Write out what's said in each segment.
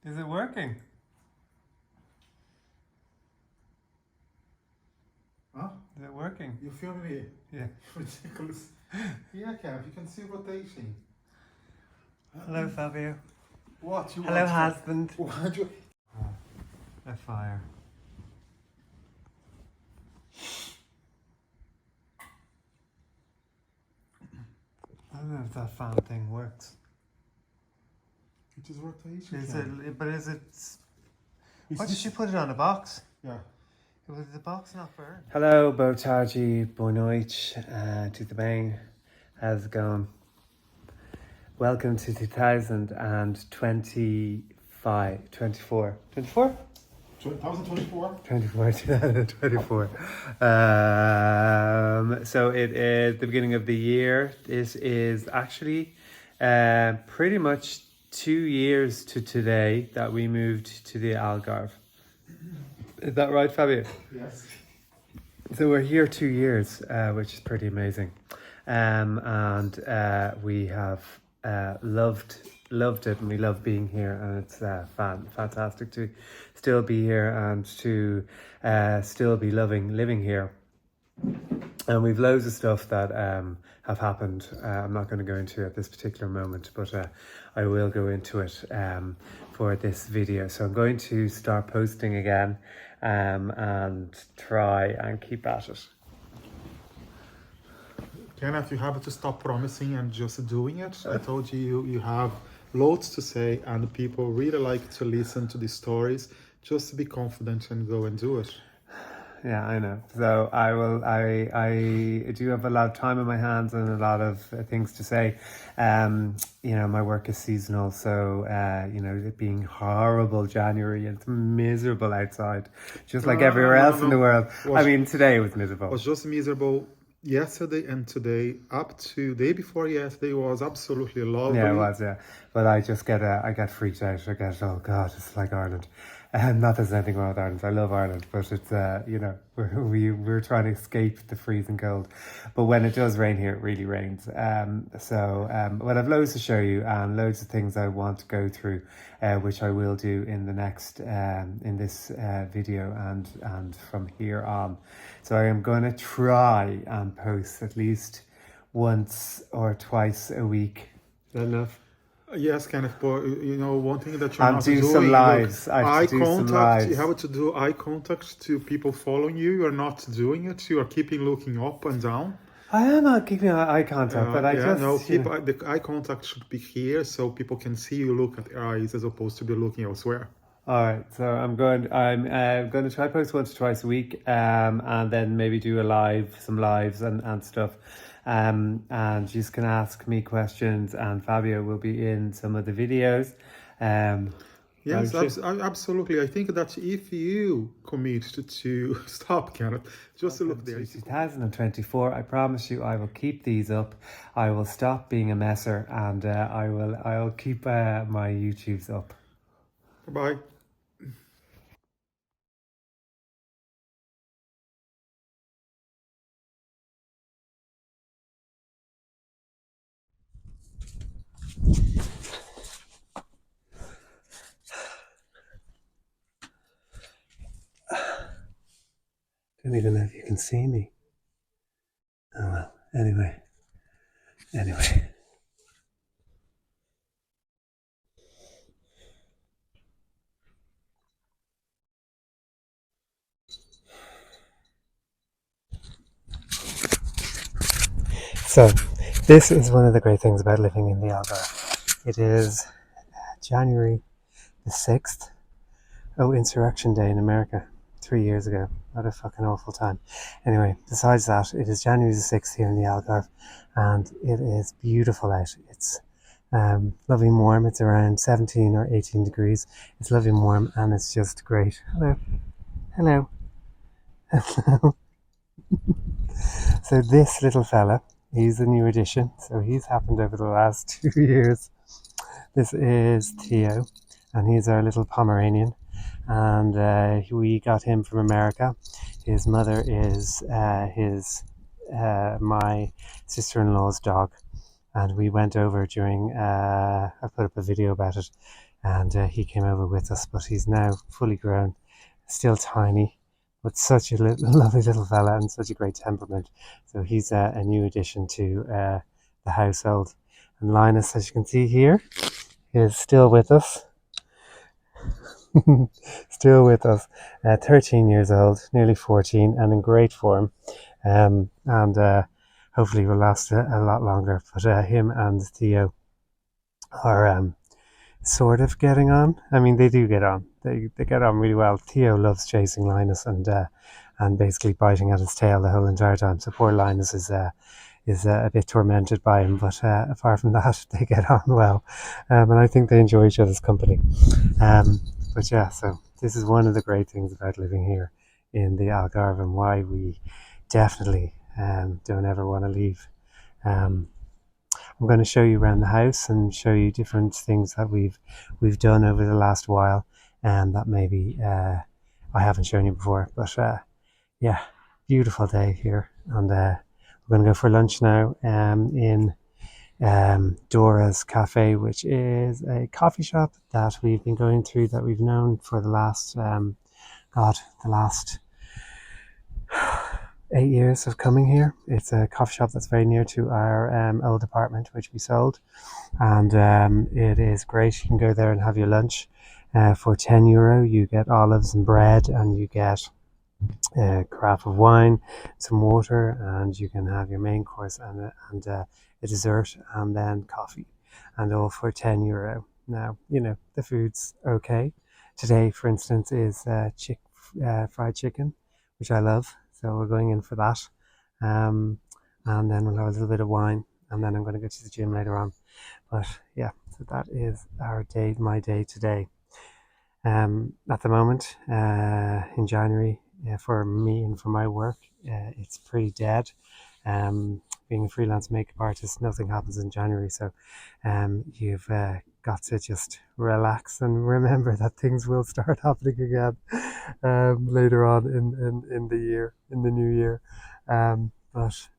Is it working? Huh? Is it working? You film me? Yeah. Ridiculous. Yeah, Kev, you can see rotation. Hello, Fabio. What you Hello, want? husband. What you? A fire. I don't know if that fan thing works. It is rotation. Is Kev. it? But is it? Why did this- she put it on a box? Yeah. Was the box not burned? Hello, Botaji, boa noite, to the main. How's it going? Welcome to 2025, 24. 24? 2024. 2024. So it is the beginning of the year. This is actually pretty much 2 years to today that we moved to the Algarve. Is that right, Fabio? Yes. So we're here 2 years, which is pretty amazing. And we have loved it, and we love being here, and it's fantastic to still be here and to still be living here. And we've loads of stuff that have happened. I'm not going to go into at this particular moment, but I will go into it for this video. So I'm going to start posting again and try and keep at it. Kenneth, you have to stop promising and just doing it. I told you you have loads to say, and people really like to listen to these stories. Just be confident and go and do it. Yeah, I know. So I will. I do have a lot of time on my hands and a lot of things to say. You know, my work is seasonal, so you know, it being horrible January, it's miserable outside, just like everywhere else in the world. I mean, today was miserable. It was just miserable. Yesterday and today, up to day before yesterday, was absolutely lovely. Yeah, it was, yeah. But I just I get freaked out. I get, oh God, it's like Ireland. Not that there's anything wrong with Ireland. I love Ireland, but it's, you know, we're trying to escape the freezing cold. But when it does rain here, it really rains. But I've loads to show you and loads of things I want to go through, which I will do in the next, in this video and from here on. So I am going to try and post at least once or twice a week. Is that enough? Yes, Kenneth, but you know, one thing that you're And not do doing, some lives. look, I have eye to do some contact. lives. You have to do eye contact to people following you. You're not doing it. You are keeping looking up and down. I am not keeping eye contact, but I just... No, you know. the eye contact should be here so people can see you look at their eyes as opposed to be looking elsewhere. All right, so I'm going to try post once or twice a week, and then maybe do some lives and stuff. And you can ask me questions, and Fabio will be in some of the videos. Yes, absolutely. I think that if you commit to stop, Kenneth, just to look there. 2024, I promise you, I will keep these up. I will stop being a messer, and I'll keep my YouTubes up. Bye. Don't even know if you can see me. Oh well, anyway. So, this is one of the great things about living in the Algarve. It is January the 6th. Oh, Insurrection Day in America. 3 years ago. What a fucking awful time. Anyway, besides that, it is January the 6th here in the Algarve, and it is beautiful out. It's lovely and warm. It's around 17 or 18 degrees. It's lovely and warm, and it's just great. Hello. So this little fella, he's a new addition. So he's happened over the last 2 years. This is Theo, and he's our little Pomeranian. And we got him from America. His mother is my sister-in-law's dog, and we went over during I put up a video about it and he came over with us, but he's now fully grown, still tiny, but such a lovely little fella and such a great temperament. So he's a new addition to the household. And Linus, as you can see here, is still with us. Still with us, 13 years old, nearly 14, and in great form. And hopefully will last a lot longer. But him and Theo are sort of getting on. I mean, they do get on. They get on really well. Theo loves chasing Linus and basically biting at his tail the whole entire time. So poor Linus is a bit tormented by him, but apart from that, they get on well, and I think they enjoy each other's company. But yeah, so this is one of the great things about living here in the Algarve, and why we definitely don't ever want to leave. Um, I'm going to show you around the house and show you different things that we've done over the last while, and that maybe I haven't shown you before. But yeah, beautiful day here, and we're going to go for lunch now in Dora's Cafe, which is a coffee shop that we've been going through, that we've known for the last the last 8 years of coming here. It's a coffee shop that's very near to our old apartment, which we sold, and it is great. You can go there and have your lunch for €10. You get olives and bread, and you get a carafe of wine, some water, and you can have your main course and a dessert, and then coffee, and all for €10. Now, you know, the food's okay. Today, for instance, is fried chicken, which I love, so we're going in for that. And then we'll have a little bit of wine, and then I'm going to go to the gym later on. But yeah, so that is my day today. At the moment, in January, for me and for my work, it's pretty dead. Being a freelance makeup artist, nothing happens in January, so you've got to just relax and remember that things will start happening again later on in the year, in the new year. But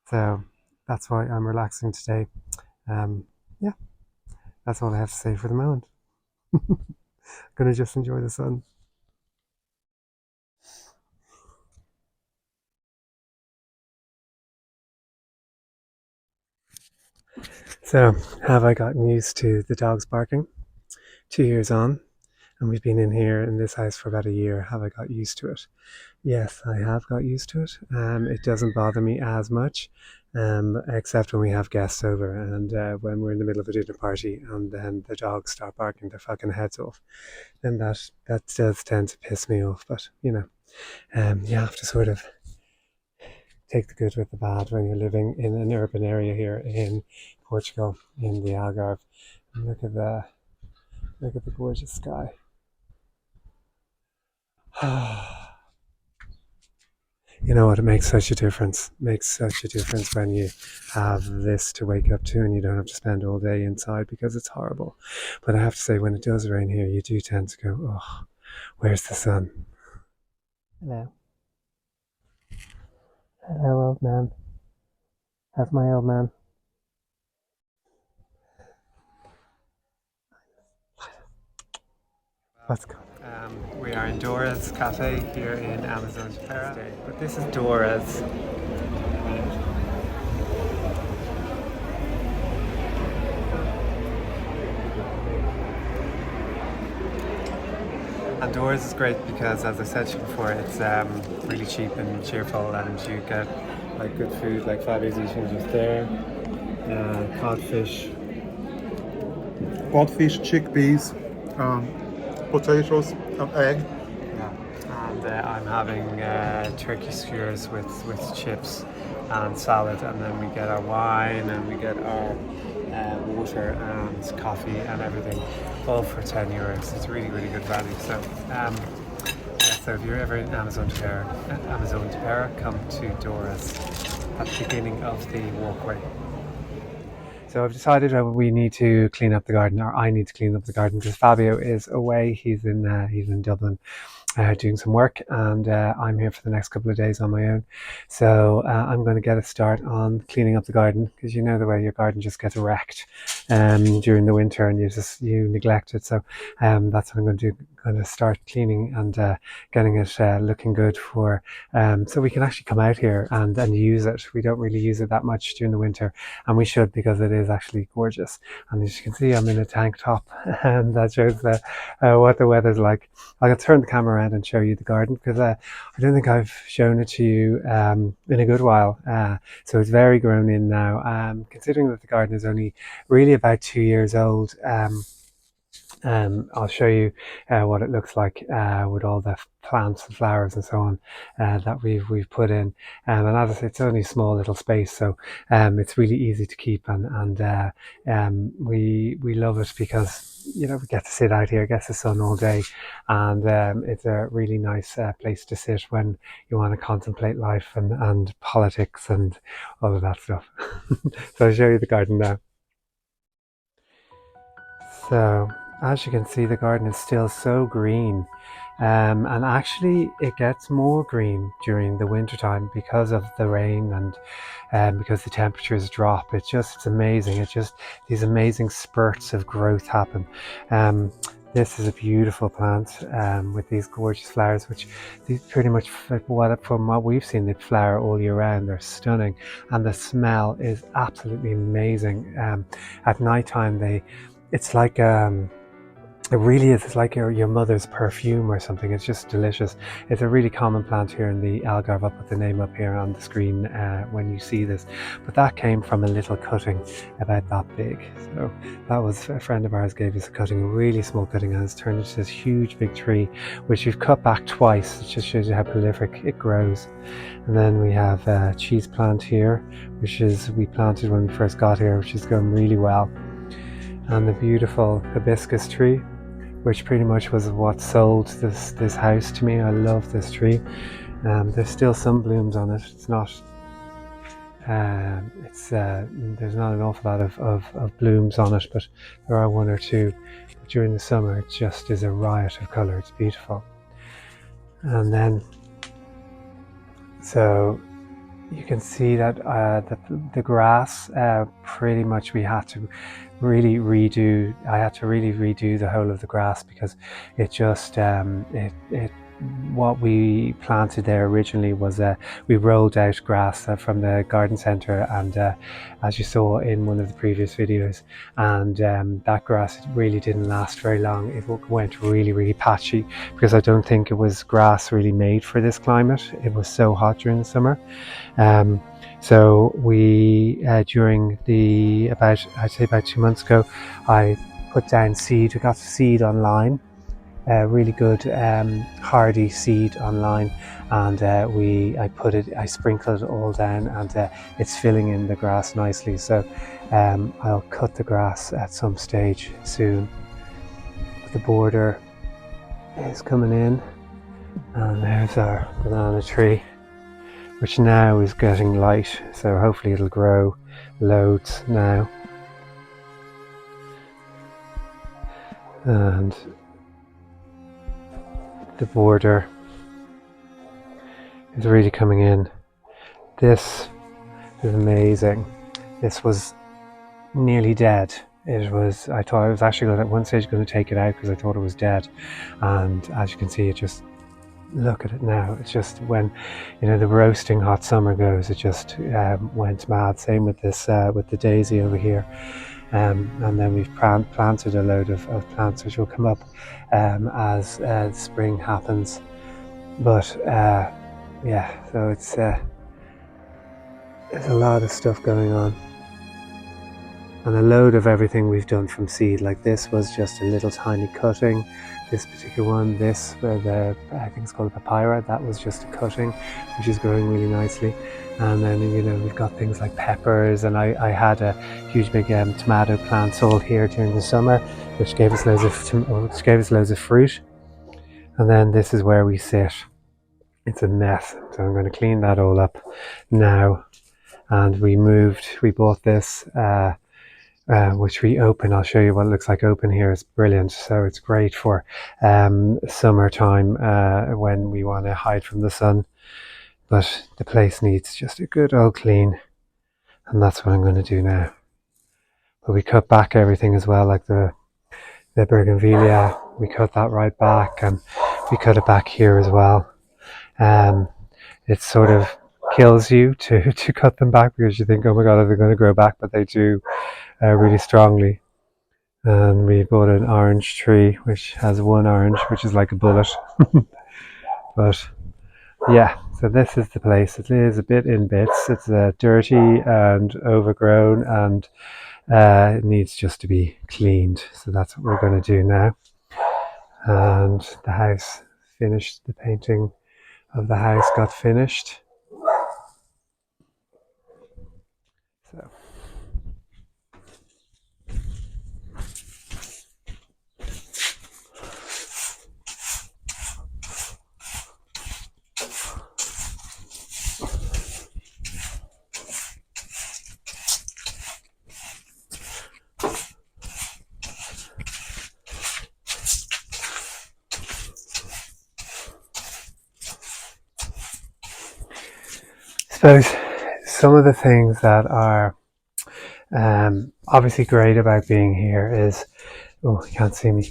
so that's why I'm relaxing today. Yeah, that's all I have to say for the moment. Gonna just enjoy the sun. So, have I gotten used to the dogs barking? 2 years on, and we've been in here in this house for about a year. Have I got used to it? Yes, I have got used to it. It doesn't bother me as much, except when we have guests over, and when we're in the middle of a dinner party and then the dogs start barking their fucking heads off. Then that does tend to piss me off. But you have to sort of take the good with the bad when you're living in an urban area here in Portugal, in the Algarve. And look at the gorgeous sky. You know what? It makes such a difference. It makes such a difference when you have this to wake up to, and you don't have to spend all day inside because it's horrible. But I have to say, when it does rain here, you do tend to go, "Oh, where's the sun?" Hello, hello, old man. How's my old man? Let's go. We are in Dora's Cafe here in Amazon Japan. But this is Dora's. And Dora's is great because, as I said to you before, it's really cheap and cheerful, and you get like good food, like Fabio's eating just there. Codfish. Codfish, chickpeas, potatoes, and egg. Yeah. And I'm having turkey skewers with chips and salad, and then we get our wine and we get our water and coffee and everything, all for €10. It's really, really good value. So yeah, so if you're ever in Amazon Terra, come to Dora's at the beginning of the walkway. So I've decided that we need to clean up the garden, or I need to clean up the garden, because Fabio is away. He's in Dublin doing some work, and I'm here for the next couple of days on my own. So I'm going to get a start on cleaning up the garden, because you know the way your garden just gets wrecked during the winter, and you neglect it. So that's what I'm going to do. Going to start cleaning and getting it looking good for so we can actually come out here and use it. We don't really use it that much during the winter, and we should, because it is actually gorgeous. And as you can see, I'm in a tank top, and that shows what the weather's like. I'll turn the camera around and show you the garden, because I don't think I've shown it to you in a good while. So it's very grown in now. Considering that the garden is only really about 2 years old. I'll show you what it looks like with all the plants and flowers and so on that we've put in. And as I say, it's only a small little space, so it's really easy to keep, and we love it because we get to sit out here, get the sun all day, and it's a really nice place to sit when you want to contemplate life and politics and all of that stuff. So I'll show you the garden now. So as you can see, the garden is still so green, and actually it gets more green during the winter time because of the rain and because the temperatures drop. It's amazing. It's just these amazing spurts of growth happen. This is a beautiful plant with these gorgeous flowers, which these pretty much, from what we've seen, they flower all year round. They're stunning, and the smell is absolutely amazing. At night time, it's like it really is. It's like your mother's perfume or something. It's just delicious. It's a really common plant here in the Algarve. I'll put the name up here on the screen when you see this. But that came from a little cutting about that big. So that was a friend of ours gave us a cutting, a really small cutting, and it's turned into this huge big tree, which we've cut back twice. It just shows you how prolific it grows. And then we have a cheese plant here, which we planted when we first got here, which is going really well. And the beautiful hibiscus tree, which pretty much was what sold this house to me. I love this tree. There's still some blooms on it. It's not. There's not an awful lot of blooms on it, but there are one or two. But during the summer, it just is a riot of colour. It's beautiful. And then, so you can see that the grass pretty much we had to really redo. I had to really redo the whole of the grass, because it just what we planted there originally was we rolled out grass from the garden centre, and as you saw in one of the previous videos, and that grass really didn't last very long. It went really patchy, because I don't think it was grass really made for this climate. It was so hot during the summer. So we during I'd say about 2 months ago, I put down seed. We got seed online, really good hardy seed online, and I sprinkled it all down, and it's filling in the grass nicely. So I'll cut the grass at some stage soon. The border is coming in, and there's our banana tree, which now is getting light, so hopefully it'll grow loads now. And the border is really coming in. This is amazing. This was nearly dead. I thought I was actually at one stage going to take it out because I thought it was dead, and as you can see, it just, look at it now. It's just, when the roasting hot summer goes, it just went mad. Same with this with the daisy over here, and then we've planted a load of plants which will come up as spring happens. But yeah, so it's there's a lot of stuff going on, and a load of everything we've done from seed. Like this was just a little tiny cutting. This particular one, I think it's called papyrus, that was just a cutting, which is growing really nicely. And then we've got things like peppers, and I had a huge big tomato plants all here during the summer, which gave us loads of fruit. And then this is where we sit. It's a mess, so I'm going to clean that all up now. And we bought this which we open. I'll show you what it looks like open here. It's brilliant. So it's great for summertime when we want to hide from the sun. But the place needs just a good old clean, and that's what I'm going to do now. but we cut back everything as well, like the bougainvillea. We cut that right back, and we cut it back here as well. It sort of kills you to cut them back because you think, oh my god, are they going to grow back? But they do really strongly. And we bought an orange tree which has one orange, which is like a bullet. But yeah, so this is the place. It is a bit in bits. It's dirty and overgrown, and it needs just to be cleaned. So that's what we're going to do now. And the house finished. The painting of the house got finished. So I suppose some of the things that are obviously great about being here is, oh, you can't see me.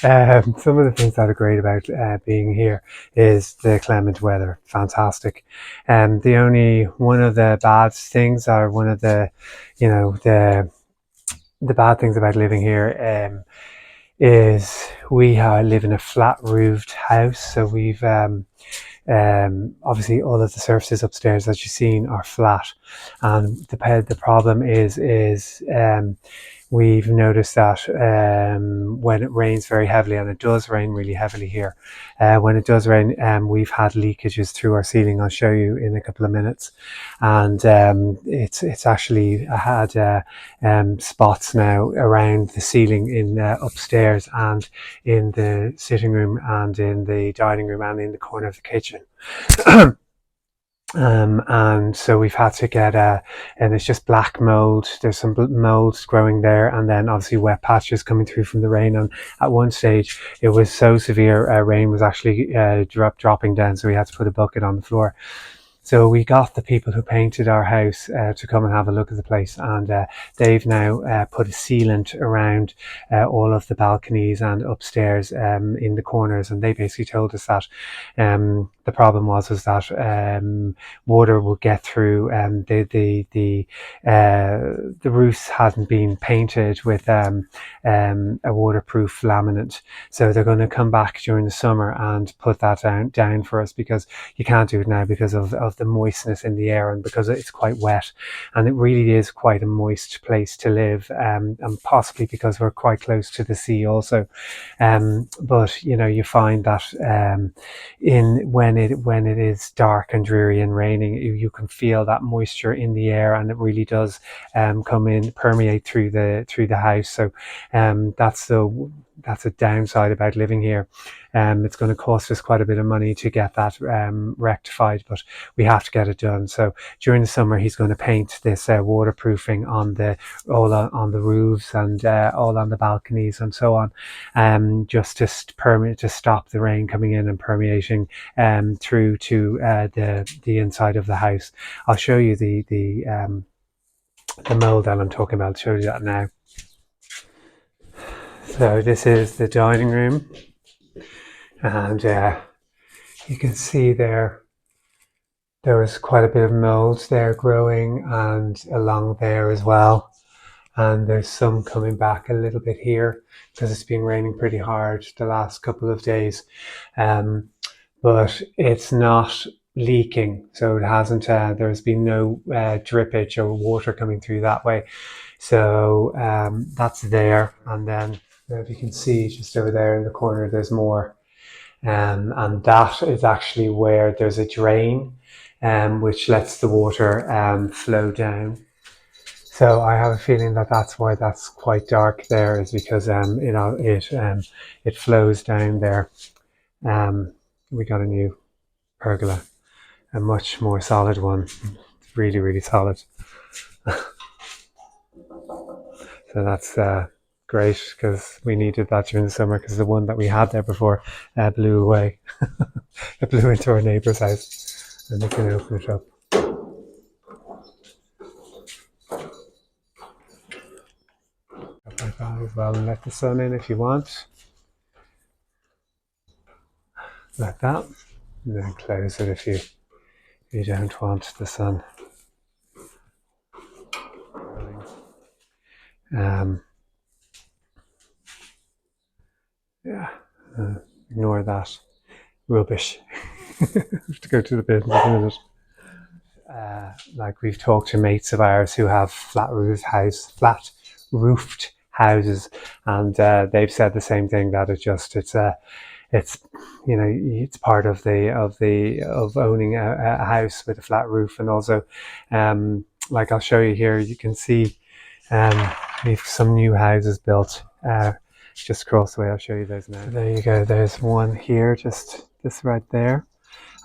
Some of the things that are great about being here is the clement weather. Fantastic. And the only one of the bad things, or one of the, you know, the bad things about living here is we live in a flat roofed house. So we've obviously all of the surfaces upstairs that you've seen are flat, and the problem is we've noticed that when it rains very heavily, and it does rain really heavily here, when it does rain, we've had leakages through our ceiling. I'll show you in a couple of minutes, and it's actually had spots now around the ceiling in upstairs, and in the sitting room, and in the dining room, and in the corner of the kitchen. And so we've had to get and it's just black mold. There's some molds growing there, and then obviously wet patches coming through from the rain. And at one stage, it was so severe, rain was actually dropping down, so we had to put a bucket on the floor. So we got the people who painted our house to come and have a look at the place, and they've now put a sealant around all of the balconies and upstairs in the corners, and they basically told us that the problem was that water would get through. The roofs hadn't been painted with a waterproof laminate, so they're going to come back during the summer and put that down for us, because you can't do it now because of the moistness in the air, and because it's quite wet, and it really is quite a moist place to live, and possibly because we're quite close to the sea also. But you know, you find that when it is dark and dreary and raining, you can feel that moisture in the air, and it really does come in, permeate through the house. So that's a downside about living here. It's going to cost us quite a bit of money to get that rectified, but we have to get it done. So during the summer, he's going to paint this waterproofing all on the roofs, and all on the balconies and so on, just to stop the rain coming in and permeating through to the inside of the house. I'll show you the mold that I'm talking about. I'll show you that now. So this is the dining room, and you can see there was quite a bit of mold there growing, and along there as well. And there's some coming back a little bit here because it's been raining pretty hard the last couple of days. But it's not leaking, so it hasn't. There's been no drippage or water coming through that way. So that's there, and then if you can see just over there in the corner, there's more. And that is actually where there's a drain, which lets the water flow down. So I have a feeling that that's why that's quite dark there, is because it flows down there. We got a new pergola, a much more solid one, really, really solid. So that's great, because we needed that during the summer, because the one that we had there before blew away. It blew into our neighbour's house, and we can open it up. well and let the sun in if you want. Like that. And then close it if you don't want the sun. Yeah, ignore that rubbish. I have to go to the bin in a minute. Like we've talked to mates of ours who have flat roofed houses, and they've said the same thing, that it's it's part of owning a house with a flat roof. And also, like I'll show you here, you can see we've some new houses built just across the way. I'll show you those now. So there you go. There's one here, just this right there,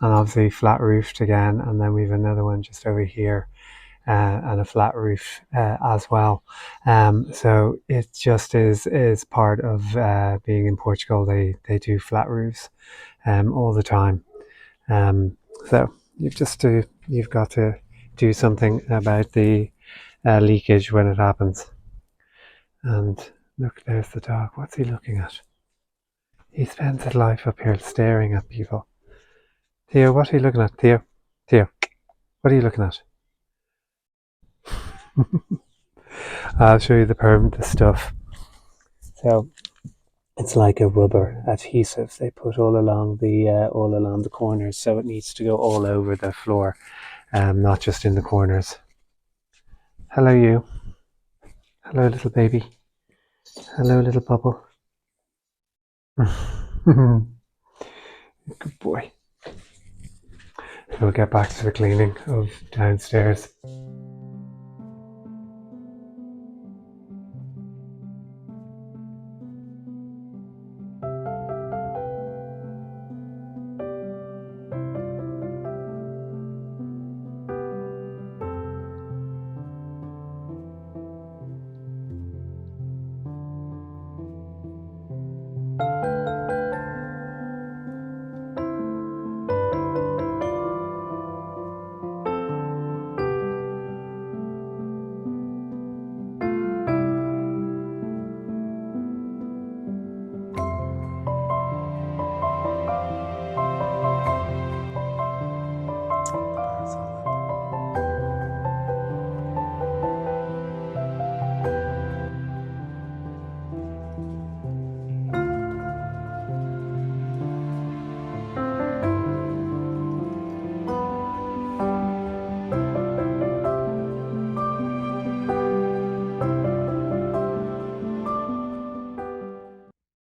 and obviously flat roofed again. And then we've another one just over here, and a flat roof as well. So it just is part of being in Portugal. They do flat roofs all the time. So you've got to do something about the leakage when it happens. And look, there's the dog. What's he looking at? He spends his life up here staring at people. Theo, what are you looking at? Theo, what are you looking at? I'll show you the stuff. So it's like a rubber adhesive they put all along the corners, so it needs to go all over the floor, not just in the corners. Hello, you. Hello, little baby. Hello, little bubble. Good boy. We'll get back to the cleaning of downstairs.